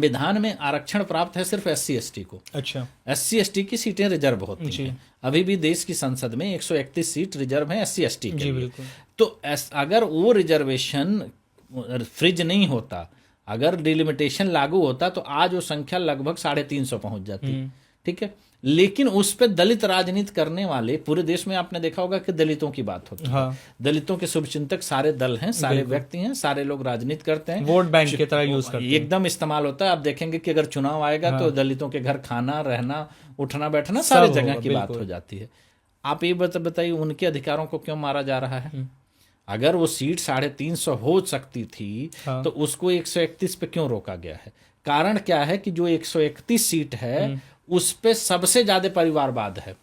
संविधान में आरक्षण प्राप्त है सिर्फ SC ST को। अच्छा, SC ST की सीटें रिजर्व होती हैं। अभी भी देश की संसद में 131 सीट रिजर्व है SC ST के जी लिए। बिल्कुल। तो अगर वो रिजर्वेशन फ्रिज नहीं होता, अगर डिलिमिटेशन लागू होता, तो आज वो संख्या लगभग 350 पहुंच जाती। ठीक है, लेकिन उस पे दलित राजनीति करने वाले, पूरे देश में आपने देखा होगा कि दलितों की बात होती है। दलितों के शुभचिंतक सारे दल हैं, सारे व्यक्ति हैं, सारे लोग राजनीति करते हैं, वोट बैंक की तरह यूज करते हैं, एकदम इस्तेमाल होता है। आप देखेंगे कि अगर चुनाव आएगा तो दलितों के घर खाना, रहना, उठना बैठना सारे जगह की बात हो जाती है। आप ये बताइए उनके अधिकारों को क्यों मारा जा रहा है? अगर वो सीट 350 हो सकती थी तो उसको 131 पे क्यों रोका गया है? कारण क्या है कि जो 131 सीट है उस पे सबसे ज्यादा परिवारवाद है।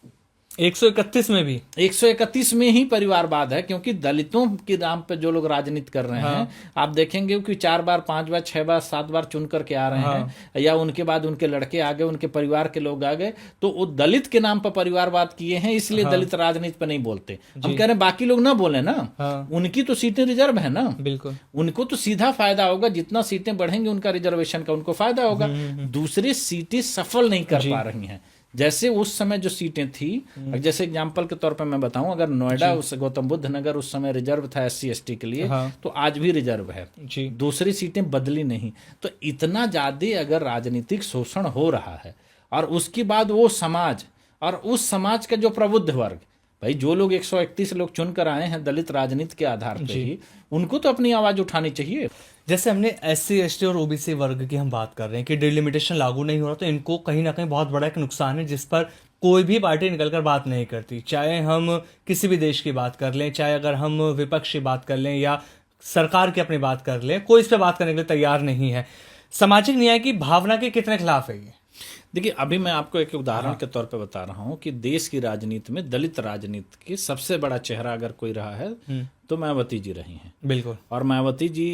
131 में भी 131 में ही परिवारवाद है, क्योंकि दलितों के नाम पे जो लोग राजनीति कर रहे हैं, आप देखेंगे कि 4 बार 5 बार 6 बार 7 बार चुन करके आ रहे हैं, या उनके बाद उनके लड़के आ गए, उनके परिवार के लोग आ गए, तो वो दलित के नाम पर परिवारवाद किए हैं, इसलिए दलित राजनीति पे नहीं बोलते। हम कह रहे हैं बाकी लोग ना बोले ना, उनकी तो सीटें रिजर्व है ना, बिल्कुल उनको तो सीधा फायदा होगा, जितना सीटें बढ़ेंगे उनका रिजर्वेशन का उनको फायदा होगा। दूसरी सीटें सफल नहीं कर पा रही हैं। जैसे उस समय जो सीटें थी, जैसे एग्जाम्पल के तौर पे मैं बताऊं, अगर नोएडा उस गौतम बुद्ध नगर उस समय रिजर्व था SC ST के लिए, तो आज भी रिजर्व है जी। दूसरी सीटें बदली नहीं। तो इतना ज्यादा अगर राजनीतिक शोषण हो रहा है, और उसके बाद वो समाज और उस समाज का जो प्रबुद्ध वर्ग, भाई जो लोग 131 लोग चुन कर आए हैं दलित राजनीति के आधार पर ही, उनको तो अपनी आवाज उठानी चाहिए। जैसे हमने SC ST और OBC वर्ग की हम बात कर रहे हैं कि डिलिमिटेशन लागू नहीं हो रहा, तो इनको कहीं ना कहीं बहुत बड़ा एक नुकसान है, जिस पर कोई भी पार्टी निकलकर बात नहीं करती। चाहे हम किसी भी देश की बात कर लें, चाहे अगर हम विपक्ष की बात कर लें या सरकार की अपनी बात कर लें, कोई इस पर बात करने के लिए तैयार नहीं है। सामाजिक न्याय की भावना के कितने खिलाफ है ये? देखिए, अभी मैं आपको एक उदाहरण के तौर पे बता रहा हूं कि देश की राजनीति में दलित राजनीति की सबसे बड़ा चेहरा अगर कोई रहा है तो मायावती जी रही हैं। बिल्कुल। और मायावती जी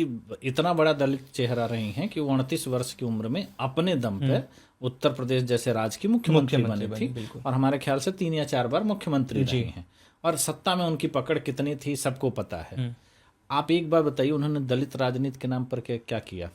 इतना बड़ा दलित चेहरा रही हैं कि वो 29 वर्ष की उम्र में अपने दम पे उत्तर प्रदेश जैसे राज्य की मुख्यमंत्री बनी थी, और हमारे ख्याल से 3 या 4 बार मुख्यमंत्री रही हैं, और सत्ता में उनकी पकड़ कितनी थी सबको पता है। आप एक बार बताइए, उन्होंने दलित राजनीति के नाम पर क्या किया?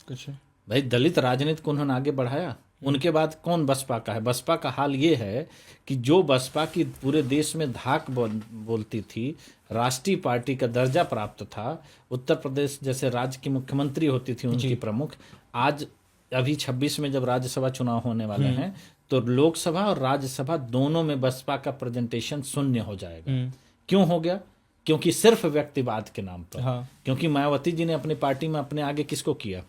कुछ भाई, दलित राजनीति को उन्होंने आगे बढ़ाया। उनके बाद कौन बसपा का है? बसपा का हाल ये है कि जो बसपा की पूरे देश में धाक बोलती थी, राष्ट्रीय पार्टी का दर्जा प्राप्त था, उत्तर प्रदेश जैसे राज्य की मुख्यमंत्री होती थी उनकी प्रमुख, आज अभी 26 में जब राज्यसभा चुनाव होने वाले हैं, तो लोकसभा और राज्यसभा दोनों में बसपा का प्रेजेंटेशन शून्य हो जाएगा। क्यों हो गया? क्योंकि सिर्फ व्यक्तिवाद के नाम पर। क्योंकि मायावती जी ने अपनी पार्टी में अपने आगे किसको किया?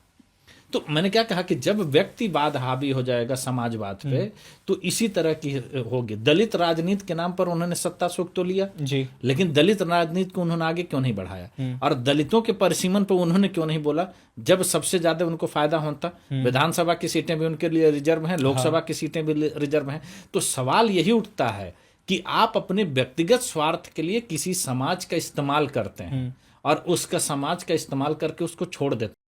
तो मैंने क्या कहा कि जब व्यक्तिवाद हावी हो जाएगा समाजवाद पे, तो इसी तरह की होगी। दलित राजनीति के नाम पर उन्होंने सत्ता सुख तो लिया जी, लेकिन दलित राजनीति को उन्होंने आगे क्यों नहीं बढ़ाया? और दलितों के परिसीमन पर उन्होंने क्यों नहीं बोला, जब सबसे ज्यादा उनको फायदा होता? विधानसभा की सीटें भी उनके लिए रिजर्व हैं, लोकसभा की सीटें भी रिजर्व हैं। तो सवाल यही उठता है कि आप अपने व्यक्तिगत स्वार्थ के लिए किसी समाज का इस्तेमाल करते हैं, और उसका समाज का इस्तेमाल करके उसको छोड़ देते हैं।